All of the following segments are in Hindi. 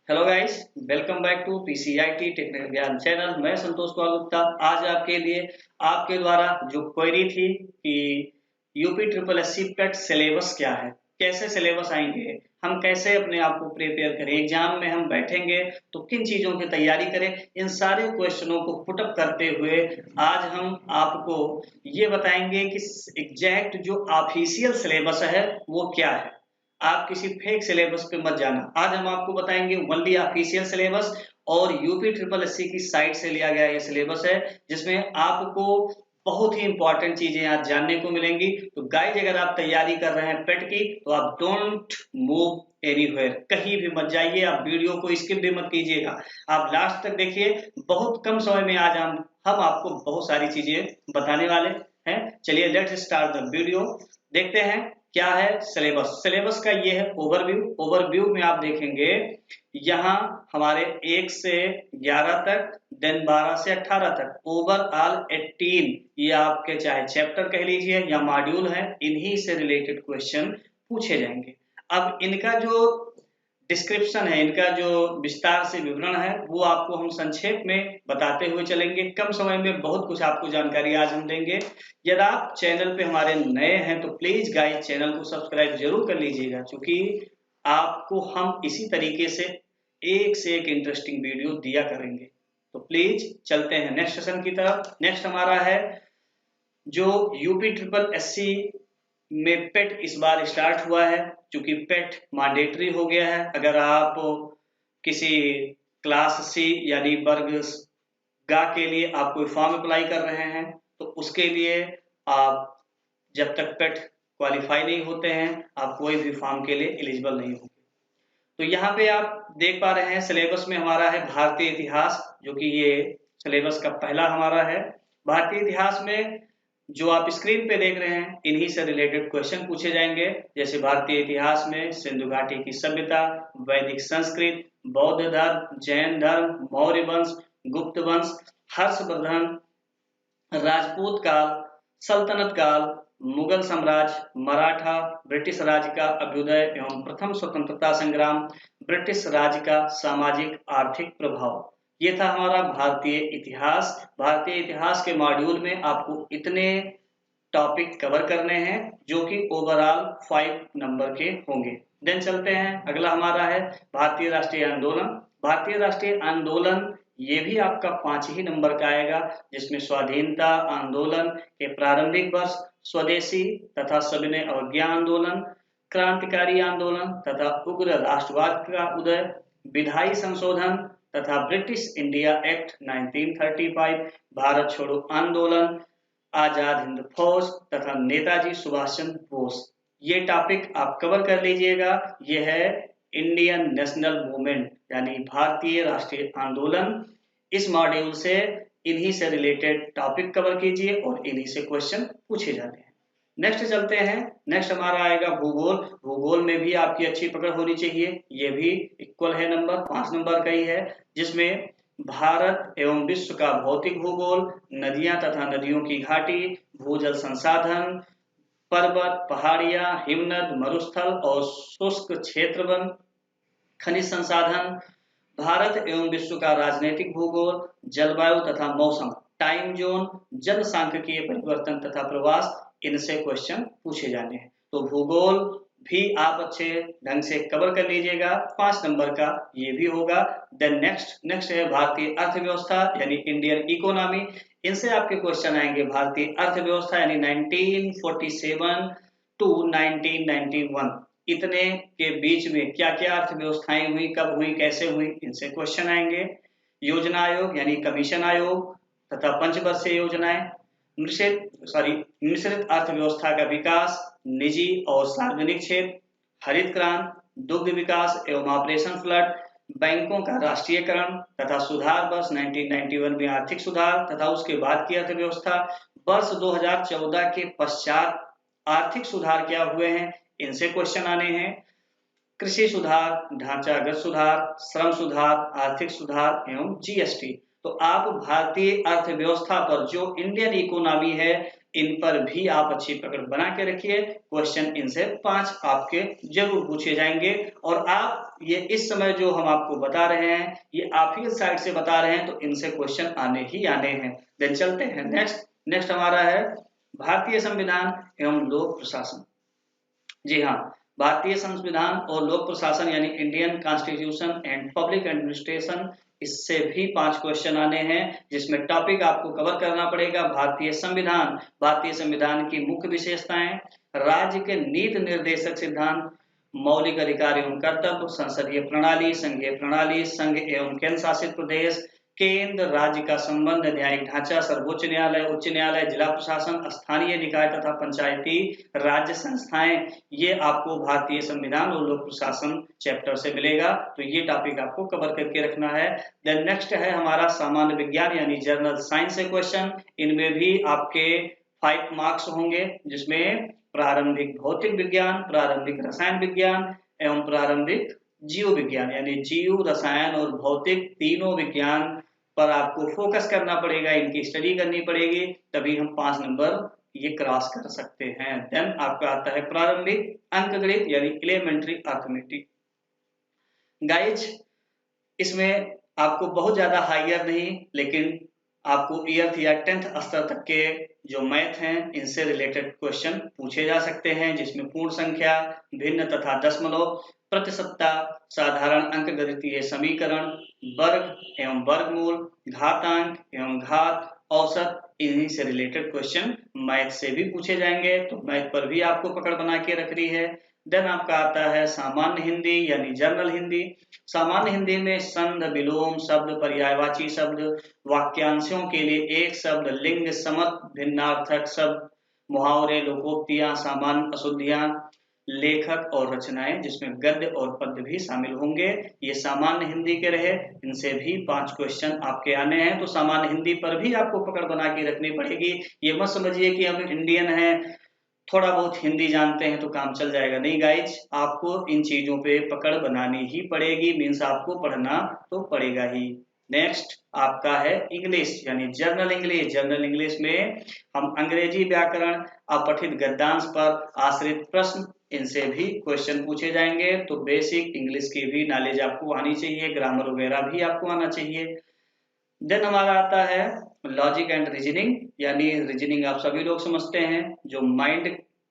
Hello guys, welcome back to PCIT technical Gyan channel. मैं संतोष कुमार गुप्ता आज आपके लिए आपके द्वारा जो क्वेरी थी कि यूपी ट्रिपल एससी पेट सिलेबस क्या है, कैसे सिलेबस आएंगे, हम कैसे अपने आप को प्रिपेयर करें, एग्जाम में हम बैठेंगे तो किन चीजों की तैयारी करें, इन सारे क्वेश्चनों को पुटअप करते हुए आज हम आपको ये बताएंगे कि एग्जैक्ट जो ऑफिशियल सिलेबस है वो क्या है। आप किसी फेक सिलेबस पे मत जाना। आज हम आपको बताएंगे ओनली ऑफिशियल सिलेबस और यूपी ट्रिपल एससी की साइट से लिया गया ये सिलेबस है, जिसमें आपको बहुत ही इंपॉर्टेंट चीजें आज जानने को मिलेंगी। तो गाइज, अगर आप तैयारी कर रहे हैं पेट की तो आप डोंट मूव एनीवेयर, कहीं भी मत जाइए। आप वीडियो को स्किप भी मत कीजिएगा, आप लास्ट तक देखिए। बहुत कम समय में आज हम आपको बहुत सारी चीजें बताने वाले हैं। चलिए लेट्स स्टार्ट द वीडियो। देखते हैं क्या है सिलेबस। सिलेबस का ये है ओवरव्यू। ओवरव्यू में आप देखेंगे यहाँ हमारे 1 से 11 तक, देन 12 से 18 तक, ओवरऑल 18 ये आपके चाहे चैप्टर कह लीजिए या मॉड्यूल है, इन्हीं से रिलेटेड क्वेश्चन पूछे जाएंगे। अब इनका जो डिस्क्रिप्शन है, इनका जो विस्तार से विवरण है, वो आपको हम संक्षेप में बताते हुए चलेंगे। कम समय में बहुत कुछ आपको जानकारी आज हम देंगे। यदि आप चैनल पे हमारे नए हैं तो प्लीज गाइस चैनल को सब्सक्राइब जरूर कर लीजिएगा, क्योंकि आपको हम इसी तरीके से एक इंटरेस्टिंग वीडियो दिया करेंगे। तो प्लीज चलते हैं नेक्स्ट सेशन की तरफ। नेक्स्ट हमारा है जो यूपी ट्रिपल एससी में पेट इस बार स्टार्ट हुआ है। क्योंकि पेट मैंडेटरी हो गया है। अगर आप किसी क्लास सी यानी वर्ग गा के लिए आप कोई फॉर्म अप्लाई कर रहे हैं तो उसके लिए आप जब तक पेट क्वालिफाई नहीं होते हैं आप कोई भी फॉर्म के लिए एलिजिबल नहीं होंगे। तो यहाँ पे आप देख पा रहे हैं सिलेबस में हमारा है भारतीय इतिहास, जो कि ये सिलेबस का पहला हमारा है। भारतीय इतिहास में जो आप स्क्रीन पे देख रहे हैं इन्हीं से रिलेटेड क्वेश्चन पूछे जाएंगे। जैसे भारतीय इतिहास में सिंधु घाटी की सभ्यता, वैदिक संस्कृत, बौद्ध धर्म, जैन धर्म, मौर्य वंश, गुप्त वंश, हर्षवर्धन, राजपूत काल, सल्तनत काल, मुगल साम्राज्य, मराठा, ब्रिटिश राज का अभ्युदय एवं प्रथम स्वतंत्रता संग्राम, ब्रिटिश राज का सामाजिक आर्थिक प्रभाव। ये था हमारा भारतीय इतिहास। भारतीय इतिहास के मॉड्यूल में आपको इतने टॉपिक कवर करने हैं जो कि ओवरऑल 5 नंबर के होंगे। देन चलते हैं, अगला हमारा है भारतीय राष्ट्रीय आंदोलन। भारतीय राष्ट्रीय आंदोलन ये भी आपका 5 ही नंबर का आएगा, जिसमें स्वाधीनता आंदोलन के प्रारंभिक वर्ष, स्वदेशी तथा सविनय अवज्ञा आंदोलन, क्रांतिकारी आंदोलन तथा उग्र राष्ट्रवाद का उदय, विधायी संशोधन तथा ब्रिटिश इंडिया एक्ट 1935, भारत छोड़ो आंदोलन, आजाद हिंद फौज तथा नेताजी सुभाष चंद्र बोस। ये टॉपिक आप कवर कर लीजिएगा। ये है इंडियन नेशनल मूवमेंट यानी भारतीय राष्ट्रीय आंदोलन। इस मॉड्यूल से इन्हीं से रिलेटेड टॉपिक कवर कीजिए और इन्हीं से क्वेश्चन पूछे जाते हैं। नेक्स्ट चलते हैं। नेक्स्ट हमारा आएगा भूगोल। भूगोल में भी आपकी अच्छी पकड़ होनी चाहिए। ये भी इक्वल है नंबर, 5 नंबर का ही है, जिसमें भारत एवं विश्व का भौतिक भूगोल, नदियां तथा नदियों की घाटी, भूजल संसाधन, पर्वत, पहाड़ियां, हिमनद, मरुस्थल और शुष्क क्षेत्रवन, खनिज संसाधन, भारत एवं विश्व का राजनीतिक भूगोल, जलवायु तथा मौसम, टाइम जोन, जनसांख्यिकीय परिवर्तन तथा प्रवास, इनसे क्वेश्चन पूछे जाने हैं। तो भूगोल भी आप अच्छे ढंग से कवर कर लीजिएगा, 5 नंबर का ये भी होगा। देन नेक्स्ट है भारतीय अर्थव्यवस्था यानी इंडियन इकोनॉमी। इनसे आपके क्वेश्चन आएंगे भारतीय अर्थव्यवस्था यानी 1947 टू 1991, इतने के बीच में क्या क्या अर्थव्यवस्थाएं हुई, कब हुई, कैसे हुई, इनसे क्वेश्चन आएंगे। योजना आयोग यानी कमीशन आयोग तथा पंचवर्षीय योजनाएं, मिश्रित अर्थव्यवस्था का विकास, निजी और सार्वजनिक क्षेत्र, हरित क्रांति, दुग्ध विकास एवं ऑपरेशन फ्लड, बैंकों का राष्ट्रीयकरण तथा सुधार वर्ष 1991 में आर्थिक सुधार तथा उसके बाद की अर्थव्यवस्था, वर्ष 2014 के पश्चात आर्थिक सुधार क्या हुए हैं, इनसे क्वेश्चन आने हैं। कृषि सुधार, ढांचागत सुधार, श्रम सुधार, आर्थिक सुधार एवं जीएसटी। तो आप भारतीय अर्थव्यवस्था पर जो इंडियन इकोनॉमी है इन पर भी आप अच्छी पकड़ बना के रखिए। क्वेश्चन इनसे 5 आपके जरूर पूछे जाएंगे। और आप ये इस समय जो हम आपको बता रहे हैं ये आप ही साइड से बता रहे हैं, तो इनसे क्वेश्चन आने ही आने हैं। देन चलते हैं नेक्स्ट हमारा है भारतीय संविधान एवं लोक प्रशासन। जी हाँ, भारतीय संविधान और लोक प्रशासन यानी Indian constitution and public administration, इससे भी 5 क्वेश्चन आने हैं, जिसमें टॉपिक आपको कवर करना पड़ेगा भारतीय संविधान की मुख्य विशेषताएं, राज्य के नीति निर्देशक सिद्धांत, मौलिक अधिकार एवं कर्तव्य, संसदीय प्रणाली, संघीय प्रणाली, संघ एवं केंद्र शासित प्रदेश, केंद्र राज्य का संबंध, न्यायिक ढांचा, सर्वोच्च न्यायालय, उच्च न्यायालय, जिला प्रशासन, स्थानीय निकाय तथा पंचायती राज्य संस्थाएं, ये आपको भारतीय संविधान और लोक प्रशासन चैप्टर से मिलेगा। तो ये टॉपिक आपको कवर करके रखना है। देन नेक्स्ट है हमारा सामान्य विज्ञान यानी जनरल साइंस से क्वेश्चन। इनमें भी आपके 5 मार्क्स होंगे, जिसमें प्रारंभिक भौतिक विज्ञान, प्रारंभिक रसायन विज्ञान एवं प्रारंभिक जीव विज्ञान यानी जीव, रसायन और भौतिक तीनों विज्ञान पर आपको फोकस करना पड़ेगा, इनकी स्टडी करनी पड़ेगी, तभी हम 5 नंबर ये क्रॉस कर सकते हैं। देन आपका आता है प्रारंभिक अंकगणित यानी एलिमेंट्री अर्थमेटिक। गाइज, इसमें आपको बहुत ज्यादा हायर नहीं, लेकिन आपको ईयर्थ या 10th स्तर तक के जो मैथ हैं इनसे रिलेटेड क्वेश्चन पूछे जा सकते हैं, जिसमें पूर्ण संख्या, भिन्न तथा दशमलव, प्रतिशतता, साधारण अंकगणितीय समीकरण, वर्ग एवं वर्गमूल, घातांक एवं घात, औसत, इन्हीं से रिलेटेड क्वेश्चन मैथ से भी पूछे जाएंगे। तो मैथ पर भी आपको पकड़ बना के रखनी है। देन आपका आता है सामान्य हिंदी यानी जनरल हिंदी। सामान्य हिंदी में संध, विलोम शब्द, पर्यायवाची शब्द, वाक्यांशों के लिए एक शब्द, लिंग समत, भिन्नार्थक शब्द, मुहावरे, लोकोक्तियां, सामान्य अशुद्धियां, लेखक और रचनाएं, जिसमें गद्य और पद्य भी शामिल होंगे। ये सामान्य हिंदी के रहे, इनसे भी 5 क्वेश्चन आपके आने हैं। तो सामान्य हिंदी पर भी आपको पकड़ बना के रखनी पड़ेगी। ये मत समझिए कि हम इंडियन हैं, थोड़ा बहुत हिंदी जानते हैं तो काम चल जाएगा। नहीं गाइज, आपको इन चीजों पे पकड़ बनानी ही पड़ेगी, मीन्स आपको पढ़ना तो पड़ेगा ही। नेक्स्ट आपका है इंग्लिश यानी जनरल इंग्लिश। जनरल इंग्लिश में हम अंग्रेजी व्याकरण, अपठित गद्यांश पर आश्रित प्रश्न, इनसे भी क्वेश्चन पूछे जाएंगे। तो बेसिक इंग्लिश की भी नॉलेज आपको आनी चाहिए, ग्रामर वगैरह भी आपको आना चाहिए। देन हमारा आता है लॉजिक एंड रीजनिंग यानी रीजनिंग आप सभी लोग समझते हैं, जो माइंड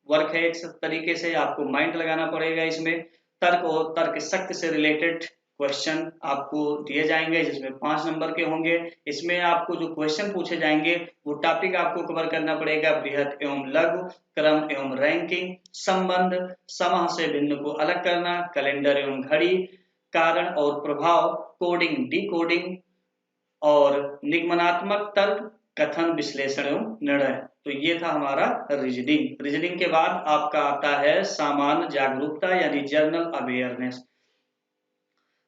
वर्क है, एक तरीके से आपको माइंड लगाना पड़ेगा। इसमें तर्क और तर्क शक्ति से रिलेटेड क्वेश्चन आपको दिए जाएंगे, जिसमें 5 नंबर के होंगे। इसमें आपको जो क्वेश्चन पूछे जाएंगे वो टॉपिक आपको कवर करना पड़ेगा, बृहत एवं लघु, क्रम एवं रैंकिंग, संबंध, समह से भिन्न को अलग करना, कैलेंडर एवं घड़ी, कारण और प्रभाव, कोडिंग डिकोडिंग और निगमनात्मक तर्क, कथन, विश्लेषण एवं निर्णय। तो ये था हमारा रीजनिंग के बाद आपका आता है सामान्य जागरूकता यानी जनरल अवेयरनेस।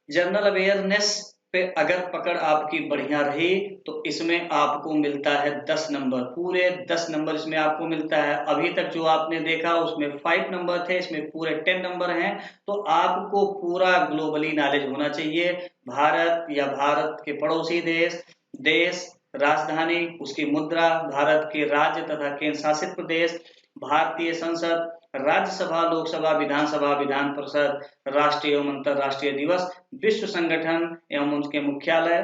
जनरल अवेयरनेस पे अगर पकड़ आपकी बढ़िया रही तो इसमें आपको मिलता है 10 नंबर, पूरे 10 नंबर इसमें आपको मिलता है। अभी तक जो आपने देखा उसमें 5 नंबर थे, इसमें पूरे 10 नंबर हैं। तो आपको पूरा ग्लोबली नॉलेज होना चाहिए, भारत या भारत के पड़ोसी देश, राजधानी, उसकी मुद्रा, भारत के राज्य तथा केंद्र शासित प्रदेश, भारतीय संसद, राज्यसभा, लोकसभा, विधानसभा, विधान परिषद, राष्ट्रीय एवं अंतर्राष्ट्रीय दिवस, विश्व संगठन एवं उनके मुख्यालय,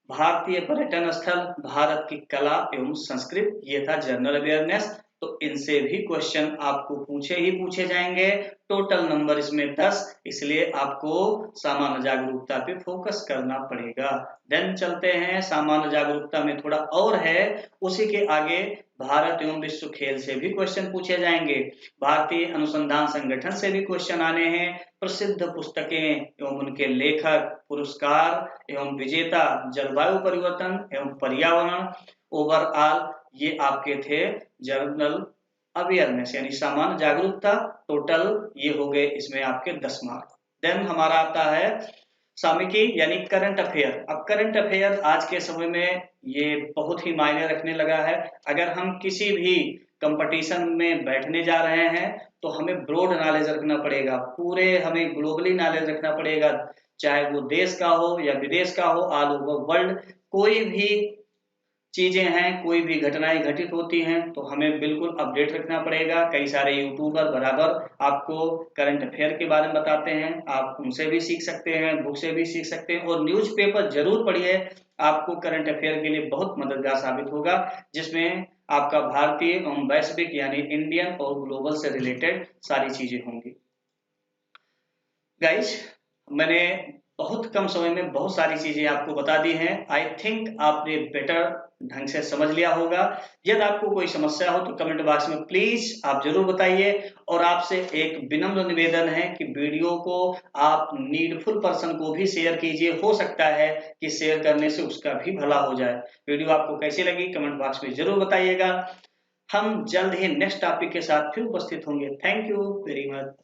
भारतीय पर्यटन स्थल, भारत की कला एवं संस्कृति। ये था जनरल अवेयरनेस। तो इनसे भी क्वेश्चन आपको पूछे जाएंगे। टोटल नंबर इसमें 10, इसलिए आपको सामान्य जागरूकता पे फोकस करना पड़ेगा। देन चलते हैं सामान्य जागरूकता में थोड़ा और है, उसी के आगे भारत एवं विश्व खेल से भी क्वेश्चन पूछे जाएंगे, भारतीय अनुसंधान संगठन से भी क्वेश्चन आने हैं, प्रसिद्ध पुस्तकें एवं उनके लेखक, पुरस्कार एवं विजेता, जलवायु परिवर्तन एवं पर्यावरण। ओवरऑल ये आपके थे जनरल अवेयरनेस यानी सामान्य जागरूकता। टोटल ये हो गए इसमें आपके 10 मार्क। देन हमारा आता है सामयिकी यानी करंट अफेयर। अब करंट अफेयर आज के समय में ये बहुत ही मायने रखने लगा है। अगर हम किसी भी कंपटीशन में बैठने जा रहे हैं तो हमें ब्रॉड नॉलेज रखना पड़ेगा, पूरे हमें ग्लोबली नॉलेज रखना पड़ेगा, चाहे वो देश का हो या विदेश का हो, ऑल ओवर वर्ल्ड कोई भी चीजें हैं, कोई भी घटनाएं घटित होती हैं तो हमें बिल्कुल अपडेट रखना पड़ेगा। कई सारे यूट्यूबर बराबर आपको करंट अफेयर के बारे में बताते हैं, आप उनसे भी सीख सकते हैं, बुक से भी सीख सकते हैं, और न्यूज़पेपर जरूर पढ़िए, आपको करंट अफेयर के लिए बहुत मददगार साबित होगा, जिसमें आपका भारतीय एवं वैश्विक यानी इंडियन और ग्लोबल से रिलेटेड सारी चीजें होंगी। गाइज, मैंने बहुत कम समय में बहुत सारी चीजें आपको बता दी हैं। आई थिंक आपने बेटर ढंग से समझ लिया होगा। यदि आपको कोई समस्या हो तो कमेंट बॉक्स में प्लीज आप जरूर बताइए, और आपसे एक विनम्र निवेदन है कि वीडियो को आप नीडफुल पर्सन को भी शेयर कीजिए, हो सकता है कि शेयर करने से उसका भी भला हो जाए। वीडियो आपको कैसी लगी कमेंट बॉक्स में जरूर बताइएगा। हम जल्द ही नेक्स्ट टॉपिक के साथ फिर उपस्थित होंगे। Thank you very much.